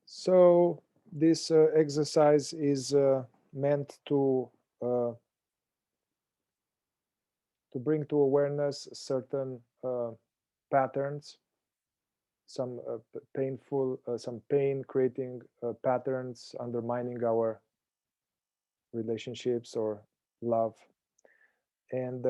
So this exercise is meant to bring to awareness certain patterns, some painful, some pain creating patterns undermining our relationships or love, and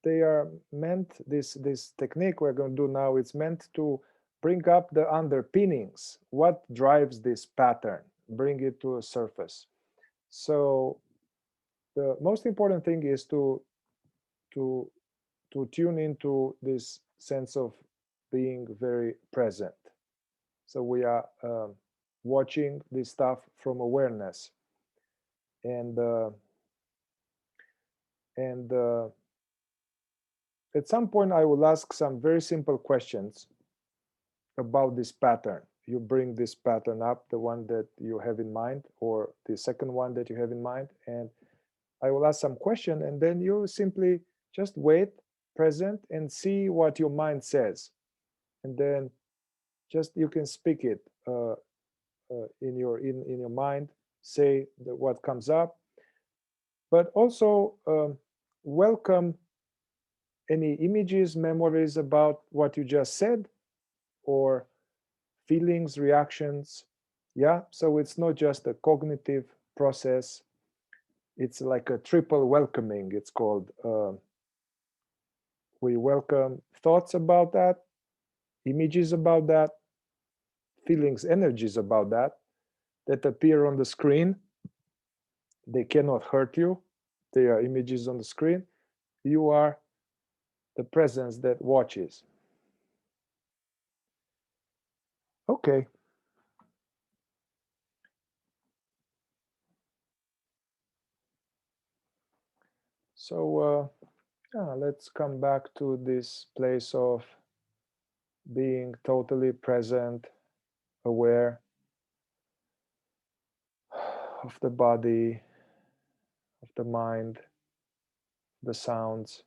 they are meant. This technique we're going to do now, it's meant to bring up the underpinnings. What drives this pattern? Bring it to a surface. So the most important thing is to tune into this sense of being very present. So we are watching this stuff from awareness, and at some point I will ask some very simple questions about this pattern. You bring this pattern up, the one that you have in mind, or the second one that you have in mind, and I will ask some question, and then you simply just wait, present, and see what your mind says, and then just you can speak it in your mind, say what comes up, but also welcome any images, memories about what you just said, or feelings, reactions. Yeah, so it's not just a cognitive process, it's like a triple welcoming, it's called. We welcome thoughts about that, images about that, feelings, energies about that appear on the screen. They cannot hurt you. They are images on the screen. You are the presence that watches. Okay. So let's come back to this place of being totally present, aware of the body, of the mind, the sounds.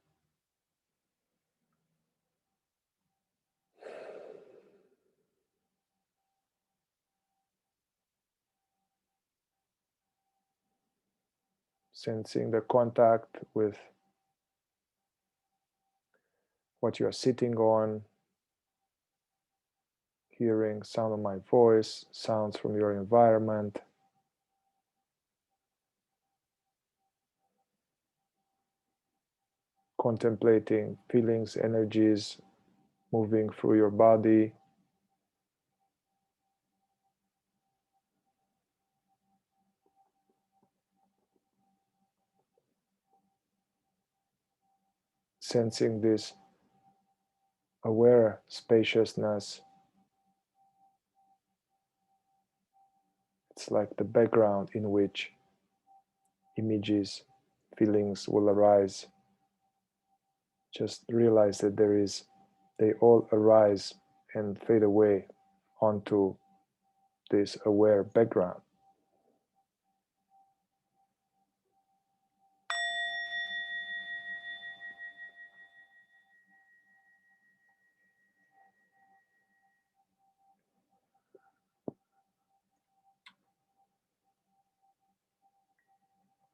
Sensing the contact with what you're sitting on, hearing sound of my voice, sounds from your environment. Contemplating feelings, energies moving through your body. Sensing this aware spaciousness. It's like the background in which images, feelings will arise. Just realize that they all arise and fade away onto this aware background.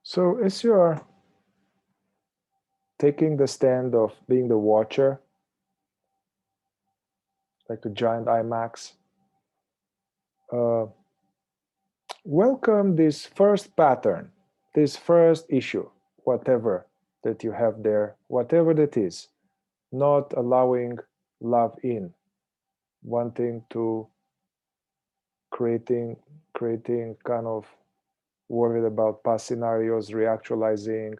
So as you are taking the stand of being the watcher, like a giant IMAX, welcome this first pattern, this first issue, whatever that you have there, whatever that is, not allowing love in, wanting to creating kind of worried about past scenarios, reactualizing,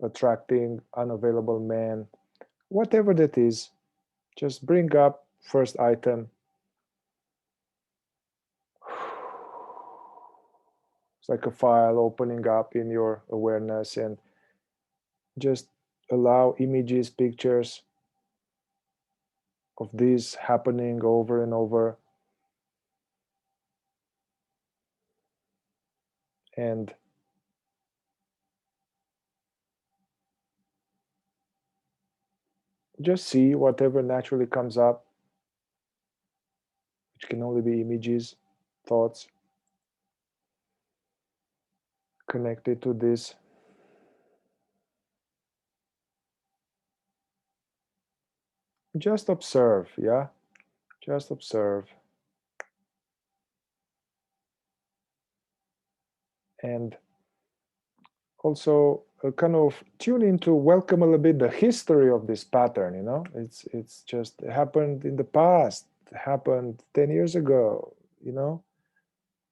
attracting unavailable men, whatever that is, just bring up first item. It's like a file opening up in your awareness, and just allow images, pictures of this happening over and over. And Just see whatever naturally comes up, which can only be images, thoughts connected to this. Just observe, yeah? Just observe. And also kind of tune into, welcome a little bit the history of this pattern, you know? It's just happened in the past, happened 10 years ago, you know?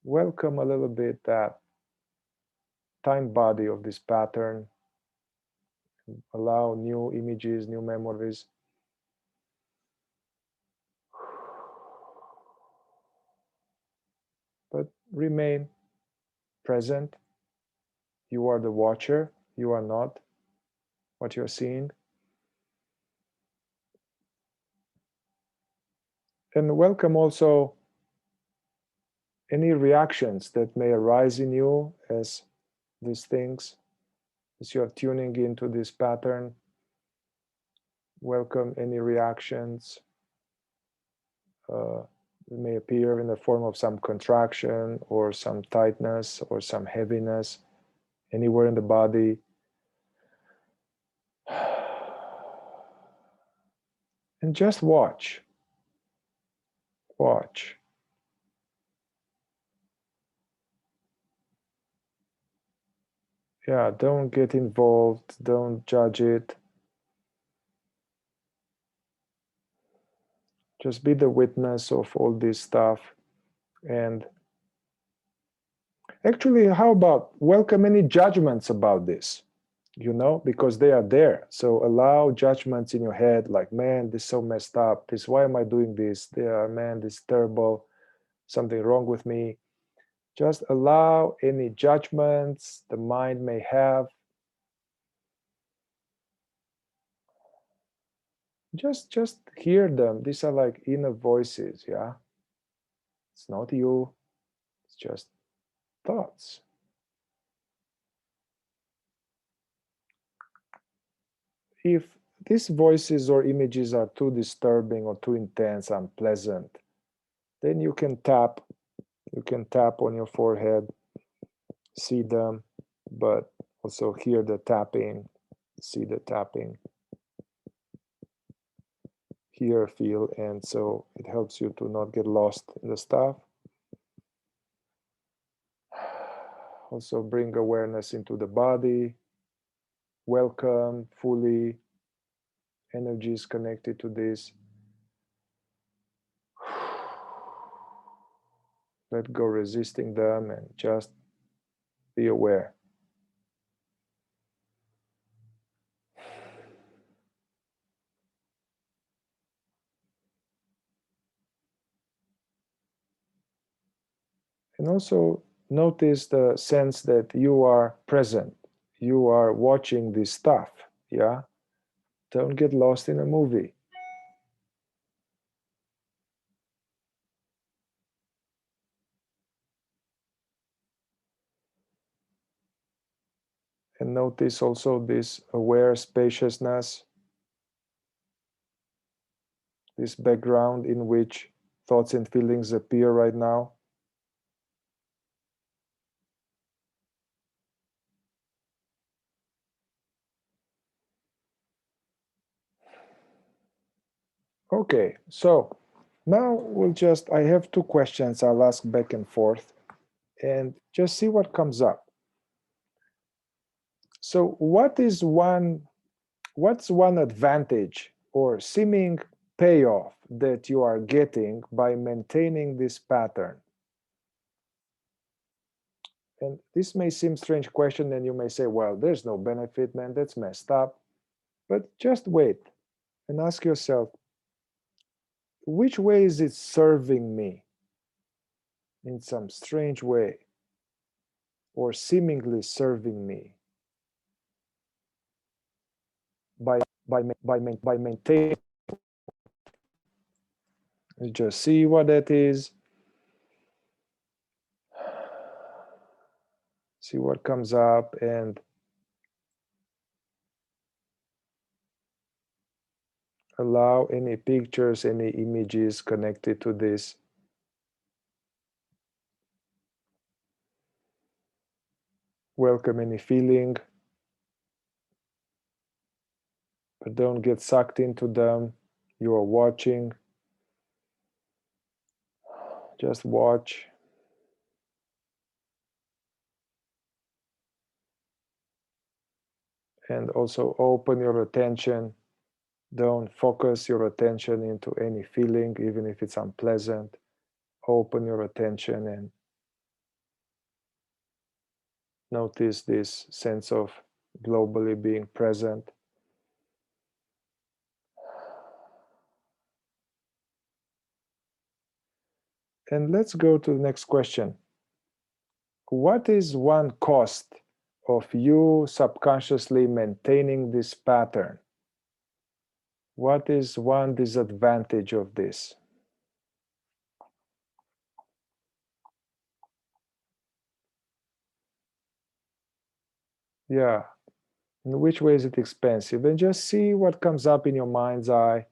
Welcome a little bit that time body of this pattern. Allow new images, new memories. But remain present. You are the watcher. You are not what you're seeing. And welcome also any reactions that may arise in you as these things, as you are tuning into this pattern. Welcome any reactions. It may appear in the form of some contraction or some tightness or some heaviness anywhere in the body. And just watch. Watch. Yeah, don't get involved. Don't judge it. Just be the witness of all this stuff. And actually, how about welcome any judgments about this? You know, because they are there. So allow judgments in your head like, man, this is so messed up. This, why am I doing this? Man, this is terrible. Something wrong with me. Just allow any judgments the mind may have. Just hear them. These are like inner voices, yeah? It's not you. It's just thoughts. If these voices or images are too disturbing or too intense, unpleasant, then you can tap on your forehead, see them, but also hear the tapping, see the tapping, hear, feel, and so it helps you to not get lost in the stuff. Also bring awareness into the body, welcome fully energies connected to this. Let go resisting them and just be aware. And also notice the sense that you are present. You are watching this stuff, yeah? Don't get lost in a movie. And notice also this aware spaciousness, this background in which thoughts and feelings appear right now. Okay, so now I have two questions I'll ask back and forth and just see what comes up. So what's one advantage or seeming payoff that you are getting by maintaining this pattern? And this may seem strange question and you may say, well, there's no benefit, man, that's messed up. But just wait and ask yourself, which way is it serving me in some strange way or seemingly serving me by maintaining? Just see what that is. See what comes up and Allow any pictures, any images connected to this. Welcome any feeling, but don't get sucked into them. You are watching. Just watch. And also open your attention. Don't focus your attention into any feeling, even if it's unpleasant. Open your attention and notice this sense of globally being present. And let's go to the next question. What is one cost of you subconsciously maintaining this pattern? What is one disadvantage of this? Yeah, in which way is it expensive? And just see what comes up in your mind's eye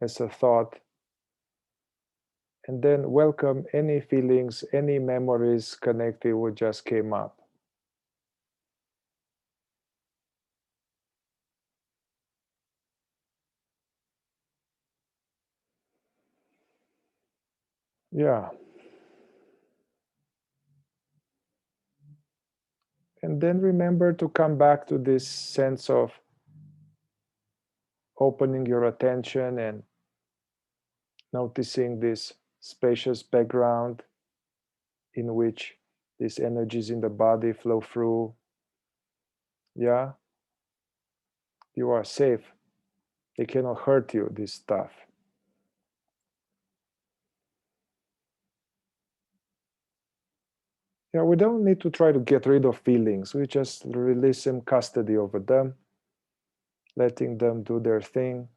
as a thought. And then welcome any feelings, any memories connected what just came up. Yeah. And then remember to come back to this sense of opening your attention and noticing this spacious background in which these energies in the body flow through. Yeah, you are safe. They cannot hurt you, this stuff. Yeah, we don't need to try to get rid of feelings. We just release them, custody over them, letting them do their thing.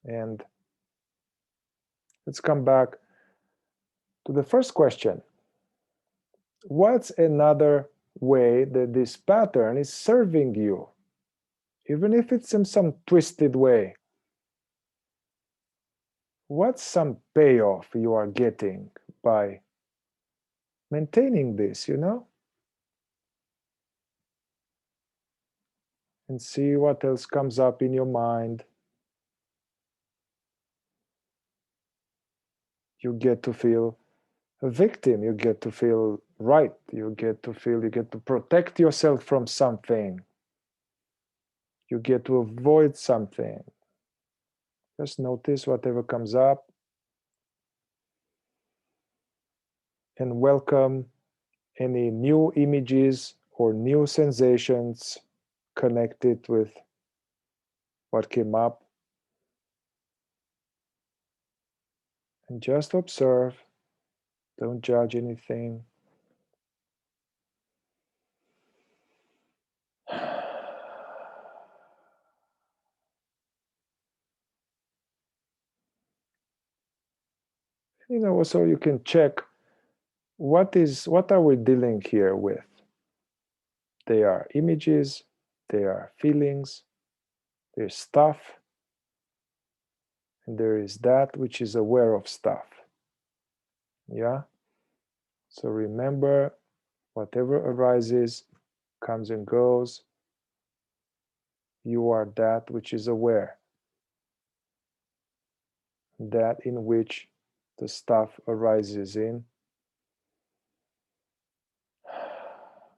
And let's come back to the first question. What's another way that this pattern is serving you? Even if it's in some twisted way. What's some payoff you are getting by maintaining this, you know? And see what else comes up in your mind. You get to feel a victim. You get to feel right. You get to protect yourself from something. You get to avoid something. Just notice whatever comes up and welcome any new images or new sensations connected with what came up. And just observe. Don't judge anything. You know, so you can check what are we dealing here with. They are images, they are feelings, there's stuff, and there is that which is aware of stuff. Yeah? So remember, whatever arises, comes and goes, you are that which is aware. That in which the stuff arises in.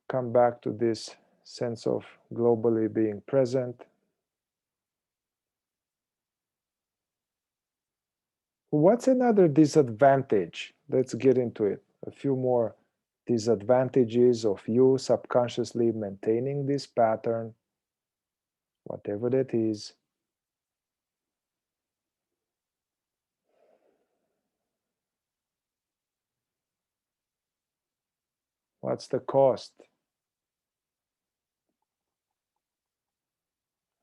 Come back to this sense of globally being present. What's another disadvantage? Let's get into it. A few more disadvantages of you subconsciously maintaining this pattern, whatever that is. What's the cost?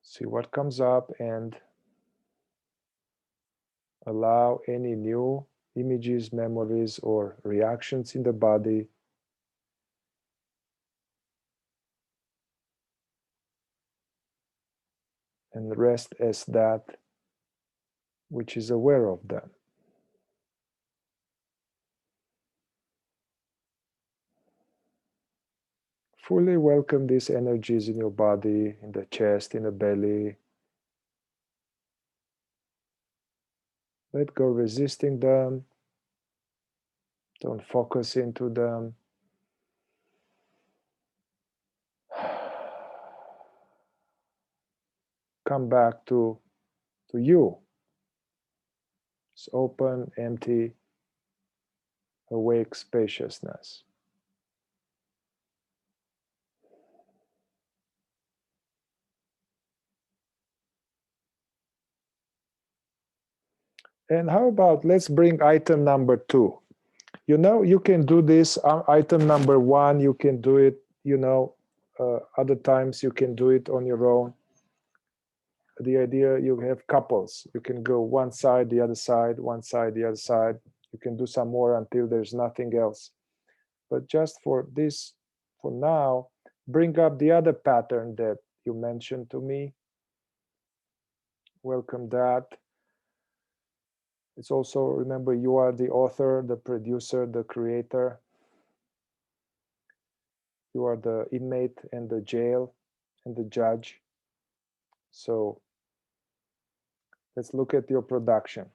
See what comes up and allow any new images, memories, or reactions in the body and rest as that which is aware of them. Fully welcome these energies in your body, in the chest, in the belly. Let go resisting them. Don't focus into them. Come back to you. It's open, empty, awake spaciousness. And how about, let's bring item number 2. You know, you can do this, item number 1, you can do it, you know, other times you can do it on your own. The idea, you have couples. You can go one side, the other side, one side, the other side. You can do some more until there's nothing else. But just for this, for now, bring up the other pattern that you mentioned to me. Welcome that. It's also, remember, you are the author, the producer, the creator. You are the inmate and the jail and the judge. So let's look at your production.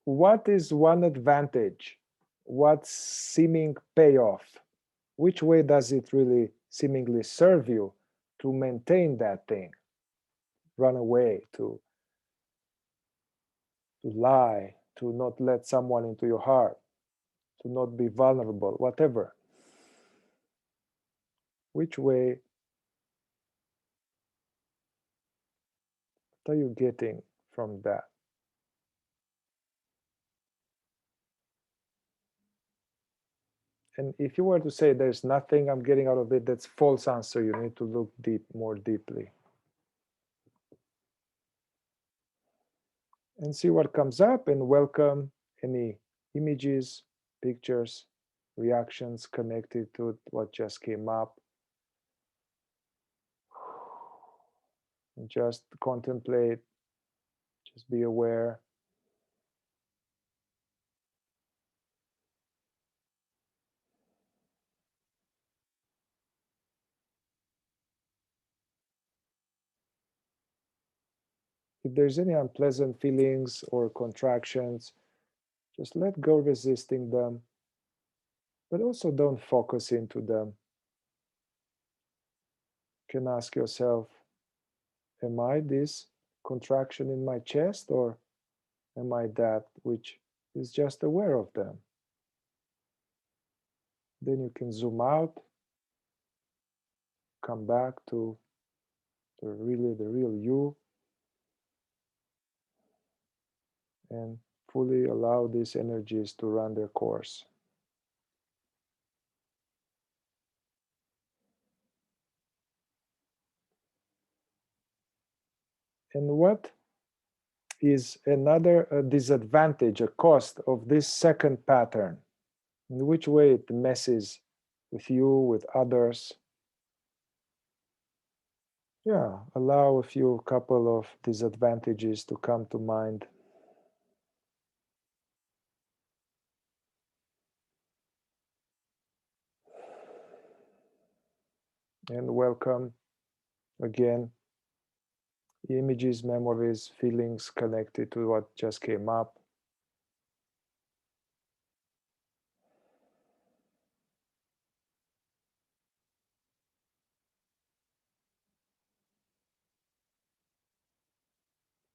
What is one advantage? What's seeming payoff? Which way does it really seemingly serve you to maintain that thing? Run away, to lie, to not let someone into your heart, to not be vulnerable, whatever. Which way, what are you getting from that? And if you were to say there's nothing I'm getting out of it, that's false answer. You need to look more deeply. And see what comes up, and welcome any images, pictures, reactions connected to what just came up. And just contemplate, just be aware. If there's any unpleasant feelings or contractions, just let go resisting them, but also don't focus into them. You can ask yourself, am I this contraction in my chest, or am I that which is just aware of them? Then you can zoom out, come back to the real you, and fully allow these energies to run their course. And what is another disadvantage, a cost of this second pattern? In which way it messes with you, with others? Yeah, allow a couple of disadvantages to come to mind. And welcome again images, memories, feelings connected to what just came up.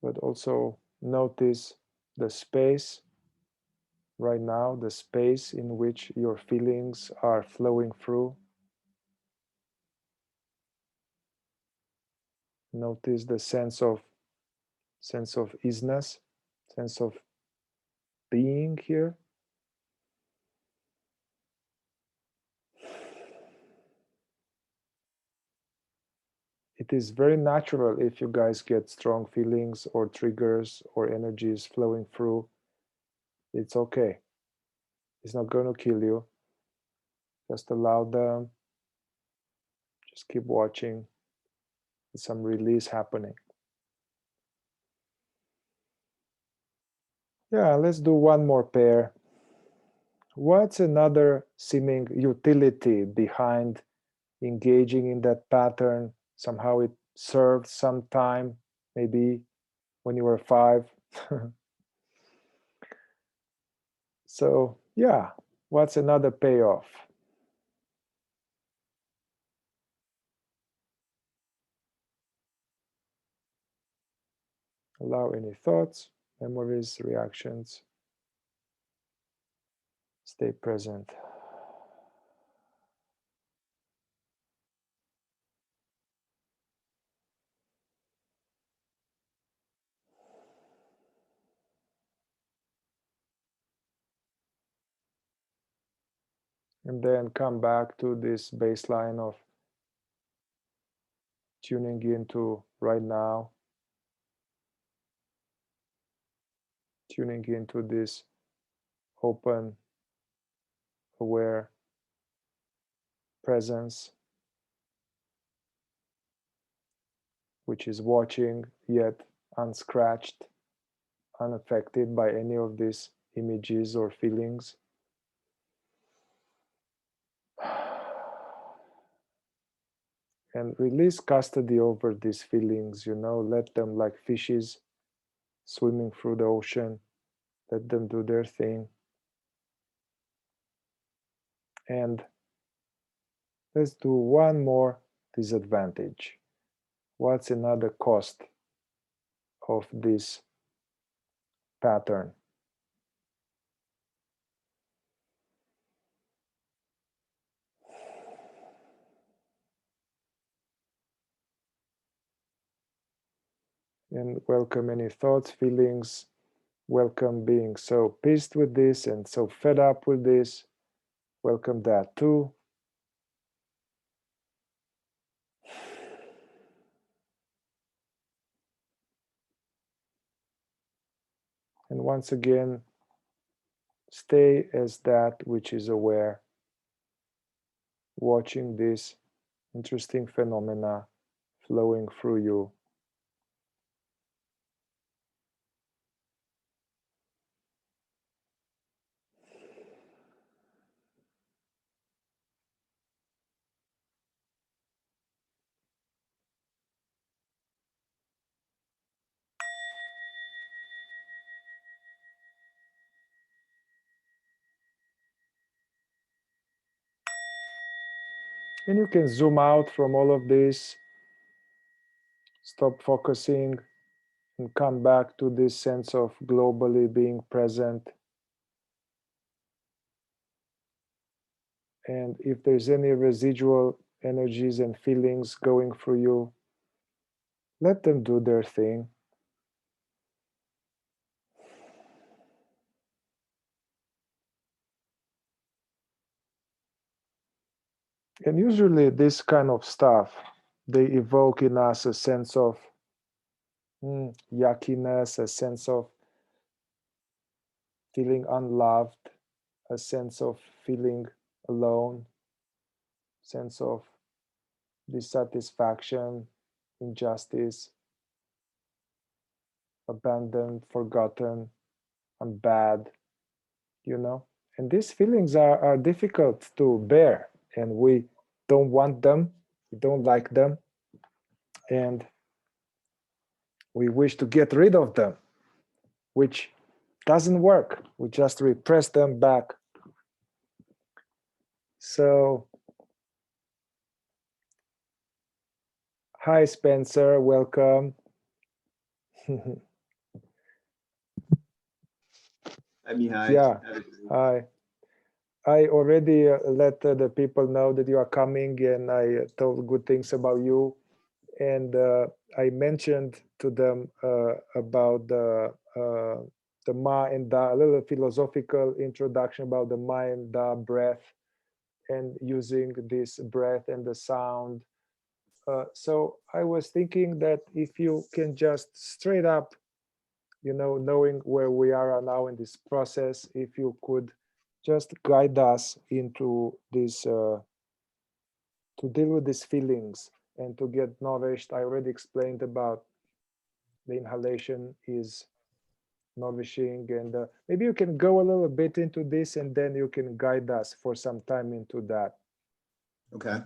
But also notice the space right now, the space in which your feelings are flowing through. Notice the sense of easiness, sense of being here. It is very natural if you guys get strong feelings or triggers or energies flowing through. It's okay. It's not going to kill you. Just allow them. Just keep watching. There's some release happening. Yeah, let's do one more pair. What's another seeming utility behind engaging in that pattern? Somehow it served some time, maybe when you were 5. So yeah, what's another payoff? Allow any thoughts, memories, reactions. Stay present. And then come back to this baseline of tuning into right now, tuning into this open, aware presence, which is watching yet unscratched, unaffected by any of these images or feelings. And release custody over these feelings, let them, like fishes swimming through the ocean, let them do their thing. And let's do one more disadvantage. What's another cost of this pattern? And welcome any thoughts, feelings. Welcome being so pissed with this and so fed up with this. Welcome that too. And once again, stay as that which is aware, watching this interesting phenomena flowing through you. And you can zoom out from all of this, stop focusing, and come back to this sense of globally being present. And if there's any residual energies and feelings going through you, let them do their thing. And usually this kind of stuff, they evoke in us a sense of yuckiness, a sense of feeling unloved, a sense of feeling alone, sense of dissatisfaction, injustice, abandoned, forgotten, I'm bad, And these feelings are difficult to bear, and we don't want them, we don't like them, and we wish to get rid of them, which doesn't work. We just repress them back. So, hi Spencer, welcome. Hi Mihai. Yeah, hi. I already let the people know that you are coming, and I told good things about you. And I mentioned to them about the Ma and Da, a little philosophical introduction about the Ma and Da breath and using this breath and the sound. So I was thinking that if you can just straight up, knowing where we are now in this process, if you could just guide us into this to deal with these feelings and to get nourished. I already explained about the inhalation is nourishing, and maybe you can go a little bit into this and then you can guide us for some time into that. Okay.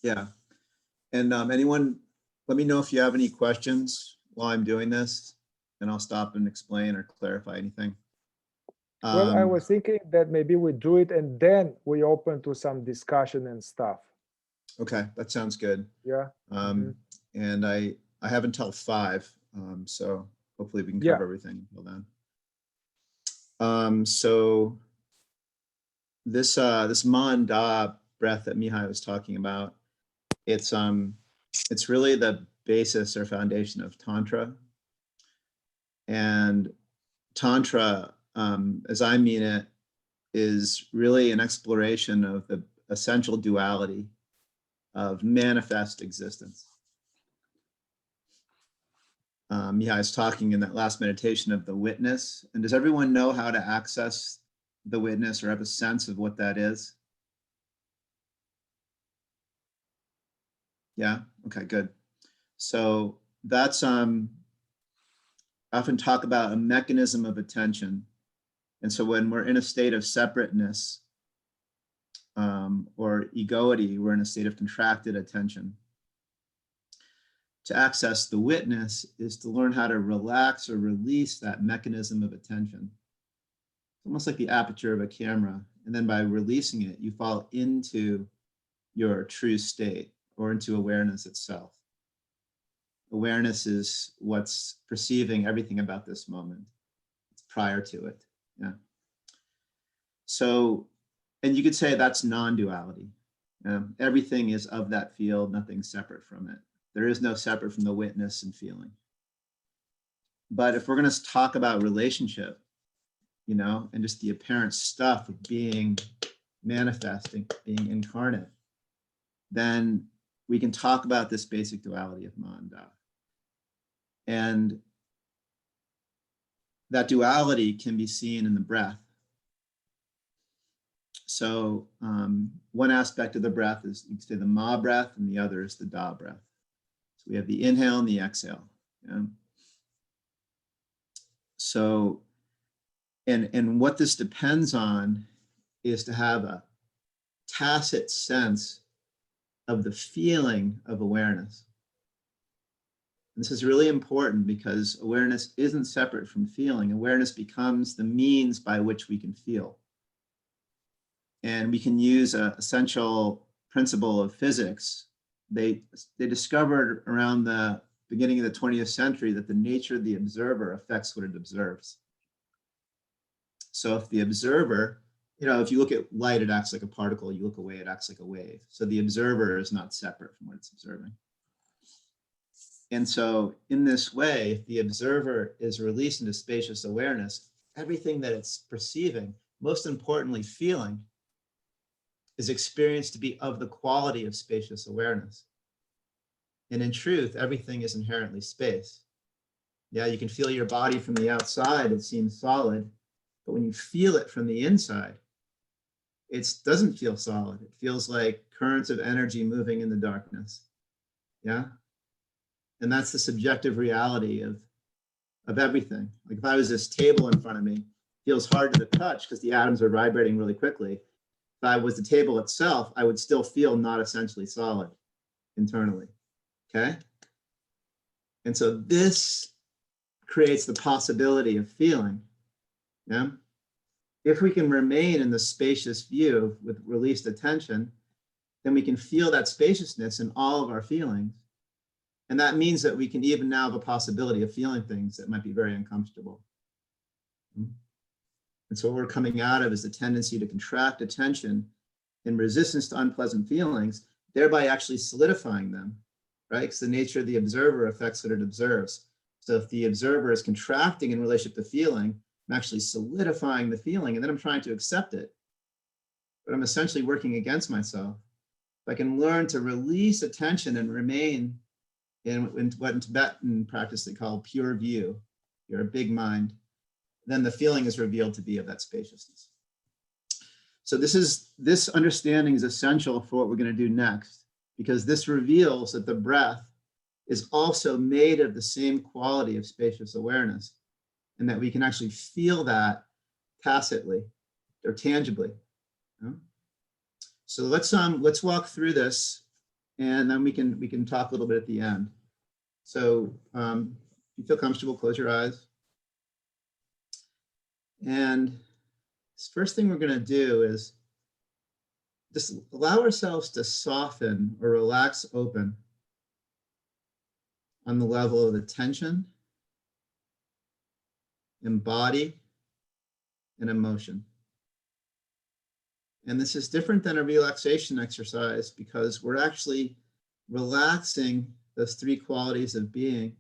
Yeah. And anyone, let me know if you have any questions while I'm doing this, and I'll stop and explain or clarify anything. Well, I was thinking that maybe we do it and then we open to some discussion and stuff. Okay, that sounds good. Yeah. And I have until 5, so hopefully we can cover everything until then. So this Manda breath that Mihai was talking about, it's really the basis or foundation of Tantra. And Tantra, as I mean it, is really an exploration of the essential duality of manifest existence. Mihai is talking in that last meditation of the witness. And does everyone know how to access the witness or have a sense of what that is? Yeah, okay, good. So that's, I often talk about a mechanism of attention. And so when we're in a state of separateness or egoity, we're in a state of contracted attention. To access the witness is to learn how to relax or release that mechanism of attention. It's almost like the aperture of a camera. And then by releasing it, you fall into your true state or into awareness itself. Awareness is what's perceiving everything about this moment. It's prior to it. Yeah. So, and you could say that's non-duality. Everything is of that field, nothing separate from it. There is no separate from the witness and feeling. But if we're going to talk about relationship, you know, and just the apparent stuff of being manifesting, being incarnate, then we can talk about this basic duality of Manda. And that duality can be seen in the breath. So one aspect of the breath is, you can say, the Ma breath, and the other is the Da breath. So we have the inhale and the exhale. Yeah? So, and what this depends on is to have a tacit sense of the feeling of awareness. And this is really important because awareness isn't separate from feeling. Awareness becomes the means by which we can feel. And we can use an essential principle of physics. They discovered around the beginning of the 20th century that the nature of the observer affects what it observes. So if the observer, you know, if you look at light, it acts like a particle. You look away, it acts like a wave. So the observer is not separate from what it's observing. And so in this way, if the observer is released into spacious awareness, everything that it's perceiving, most importantly, feeling, is experienced to be of the quality of spacious awareness. And in truth, everything is inherently space. Yeah, you can feel your body from the outside, it seems solid, but when you feel it from the inside, it doesn't feel solid. It feels like currents of energy moving in the darkness. Yeah. And that's the subjective reality of everything. Like if I was this table in front of me, it feels hard to touch because the atoms are vibrating really quickly. If I was the table itself, I would still feel not essentially solid internally. Okay. And so this creates the possibility of feeling. Yeah. If we can remain in the spacious view with released attention, then we can feel that spaciousness in all of our feelings. And that means that we can even now have a possibility of feeling things that might be very uncomfortable. And so what we're coming out of is the tendency to contract attention in resistance to unpleasant feelings, thereby actually solidifying them, right? Because the nature of the observer affects what it observes. So if the observer is contracting in relationship to feeling, I'm actually solidifying the feeling, and then I'm trying to accept it. But I'm essentially working against myself. If I can learn to release attention and remain in what in Tibetan practice they call pure view, you're a big mind, then the feeling is revealed to be of that spaciousness. So this understanding is essential for what we're going to do next. because this reveals that the breath is also made of the same quality of spacious awareness, and that we can actually feel that tacitly or tangibly. So let's walk through this, and then we can talk a little bit at the end. So if you feel comfortable, close your eyes. And this first thing we're going to do is just allow ourselves to soften or relax open on the level of attention, and body, and emotion. And this is different than a relaxation exercise because we're actually relaxing those three qualities of being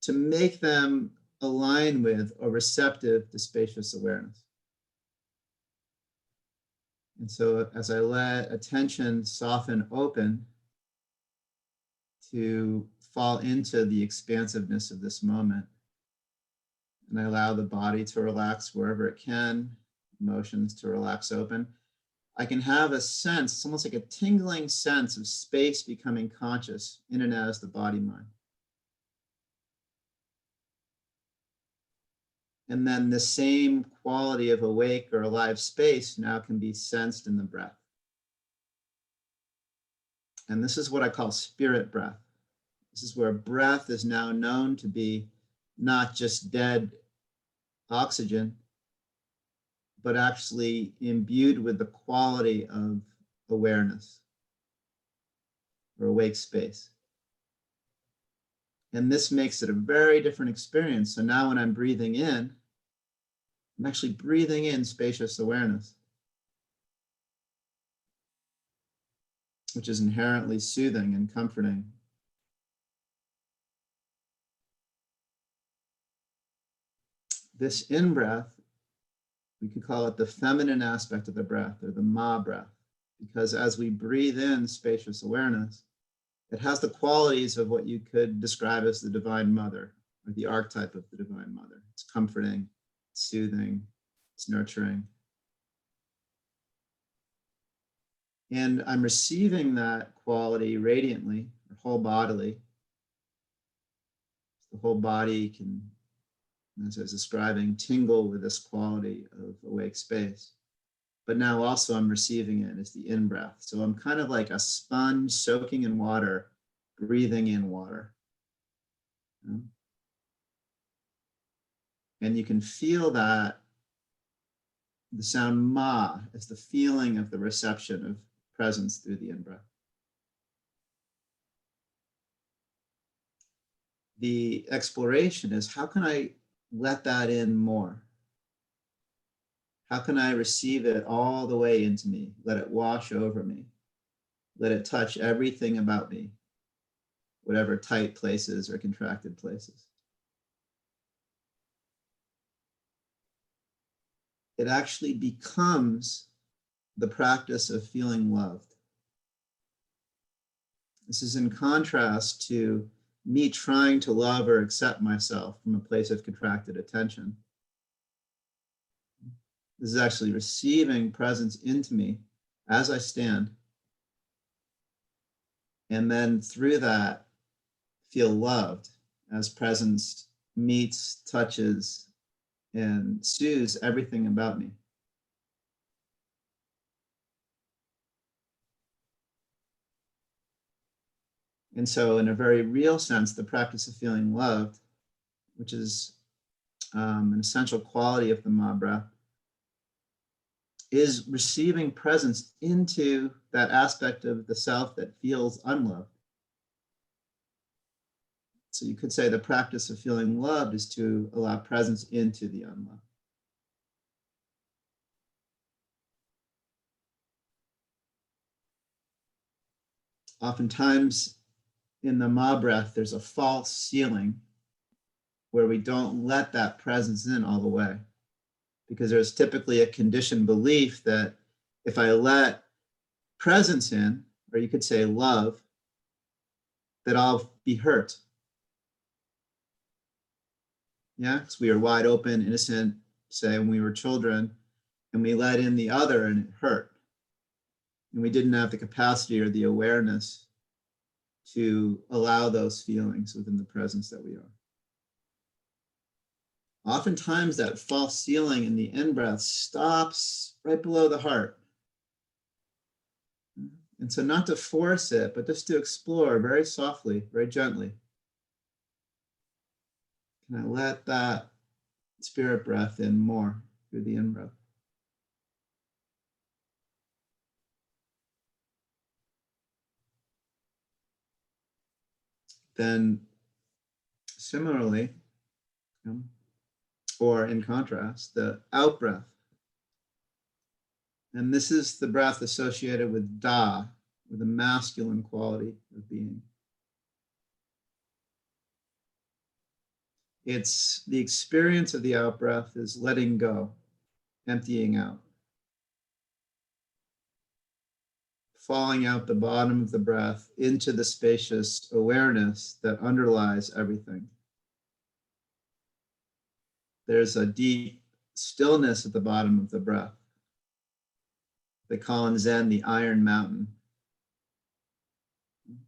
to make them align with or receptive to spacious awareness. And so as I let attention soften open to fall into the expansiveness of this moment, and I allow the body to relax wherever it can, emotions to relax open, I can have a sense, it's almost like a tingling sense of space becoming conscious in and as the body-mind. And then the same quality of awake or alive space now can be sensed in the breath. And this is what I call spirit breath. This is where breath is now known to be not just dead oxygen, but actually imbued with the quality of awareness or awake space. And this makes it a very different experience. So now when I'm breathing in, I'm actually breathing in spacious awareness, which is inherently soothing and comforting. This in-breath, we could call it the feminine aspect of the breath, or the ma breath, because as we breathe in spacious awareness, it has the qualities of what you could describe as the Divine Mother, or the archetype of the Divine Mother. It's comforting, it's soothing, it's nurturing. And I'm receiving that quality radiantly, or whole bodily. The whole body can, as I was describing, tingle with this quality of awake space. But now also I'm receiving it as the in-breath. So I'm kind of like a sponge soaking in water, breathing in water. And you can feel that the sound ma as the feeling of the reception of presence through the in-breath. The exploration is, how can I let that in more? How can I receive it all the way into me? Let it wash over me. Let it touch everything about me, whatever tight places or contracted places. It actually becomes the practice of feeling loved. This is in contrast to me trying to love or accept myself from a place of contracted attention. This is actually receiving presence into me as I stand. And then through that, feel loved as presence meets, touches, and soothes everything about me. And so in a very real sense, the practice of feeling loved, which is an essential quality of the ma breath, is receiving presence into that aspect of the self that feels unloved. So you could say the practice of feeling loved is to allow presence into the unloved. Oftentimes in the ma breath, there's a false ceiling where we don't let that presence in all the way, because there's typically a conditioned belief that if I let presence in, or you could say love, that I'll be hurt. Yeah, because we are wide open, innocent, say when we were children, and we let in the other and it hurt. And we didn't have the capacity or the awareness to allow those feelings within the presence that we are. Oftentimes that false ceiling in the in-breath stops right below the heart. And so not to force it, but just to explore very softly, very gently. Can I let that spirit breath in more through the in-breath? Then similarly, or in contrast, the out-breath. And this is the breath associated with Da, with the masculine quality of being. It's the experience of the out-breath is letting go, emptying out. Falling out the bottom of the breath into the spacious awareness that underlies everything. There's a deep stillness at the bottom of the breath. They call in Zen the Iron Mountain.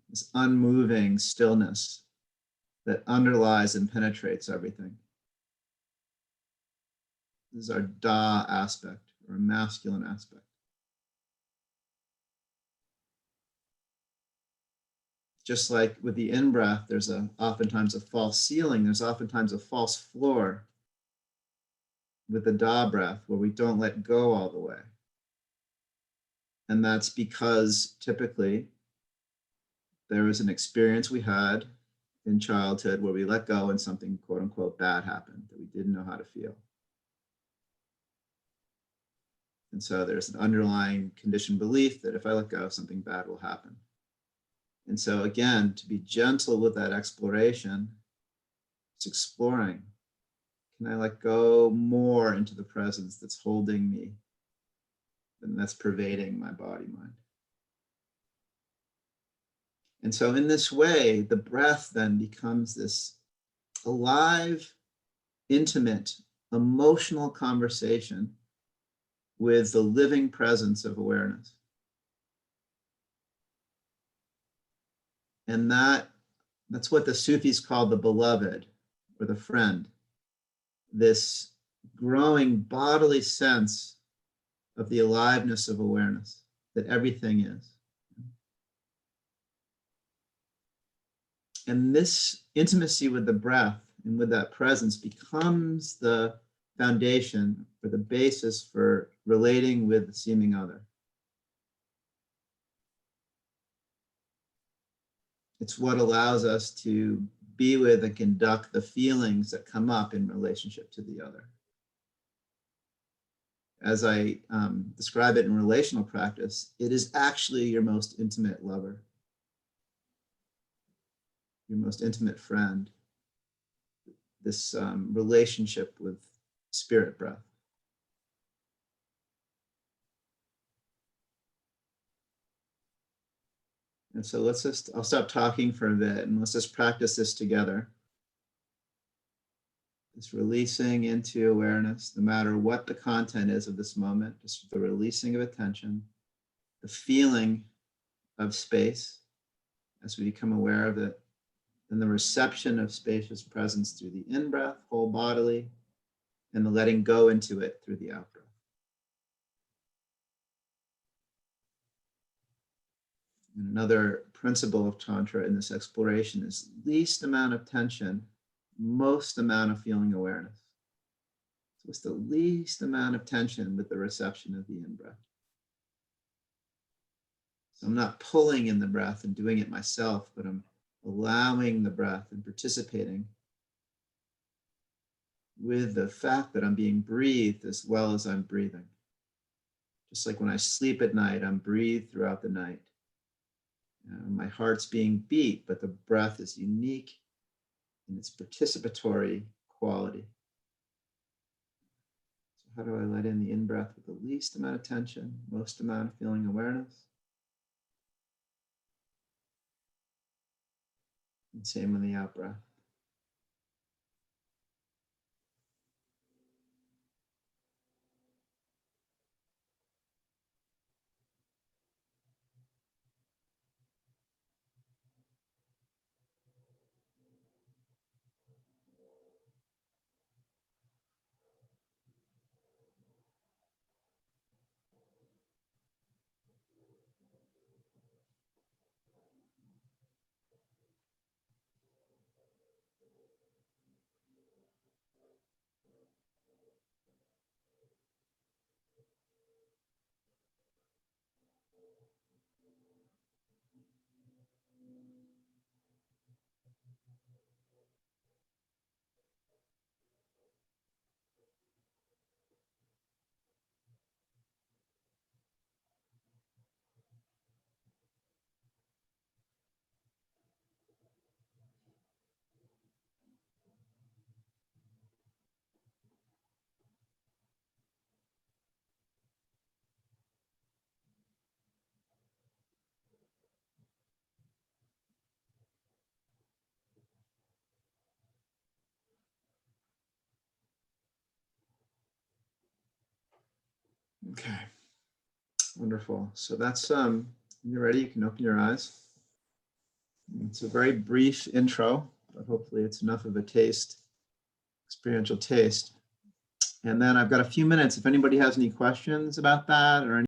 This unmoving stillness that underlies and penetrates everything. This is our Da aspect, or a masculine aspect. Just like with the in-breath, there's oftentimes a false ceiling, there's oftentimes a false floor with the Da breath where we don't let go all the way. And that's because typically there was an experience we had in childhood where we let go and something quote unquote bad happened that we didn't know how to feel. And so there's an underlying conditioned belief that if I let go, something bad will happen. And so again, to be gentle with that exploration, it's exploring. Can I let go more into the presence that's holding me and that's pervading my body, mind? And so in this way, the breath then becomes this alive, intimate, emotional conversation with the living presence of awareness. And that's what the Sufis call the beloved or the friend, this growing bodily sense of the aliveness of awareness, that everything is. And this intimacy with the breath and with that presence becomes the foundation or the basis for relating with the seeming other. It's what allows us to be with and conduct the feelings that come up in relationship to the other. As I describe it in relational practice, it is actually your most intimate lover, your most intimate friend, this relationship with spirit breath. And so I'll stop talking for a bit and let's just practice this together. This releasing into awareness, no matter what the content is of this moment, just the releasing of attention, the feeling of space as we become aware of it, and the reception of spacious presence through the in-breath, whole bodily, and the letting go into it through the out-breath. And another principle of Tantra in this exploration is least amount of tension, most amount of feeling awareness. So it's the least amount of tension with the reception of the in-breath. So I'm not pulling in the breath and doing it myself, but I'm allowing the breath and participating with the fact that I'm being breathed as well as I'm breathing. Just like when I sleep at night, I'm breathed throughout the night. My heart's being beat, but the breath is unique in its participatory quality. So how do I let in the in-breath with the least amount of tension, most amount of feeling awareness? And same on the out-breath. Okay, wonderful. So that's, when you're ready, you can open your eyes. It's a very brief intro, but hopefully it's enough of a taste, experiential taste. And then I've got a few minutes if anybody has any questions about that or any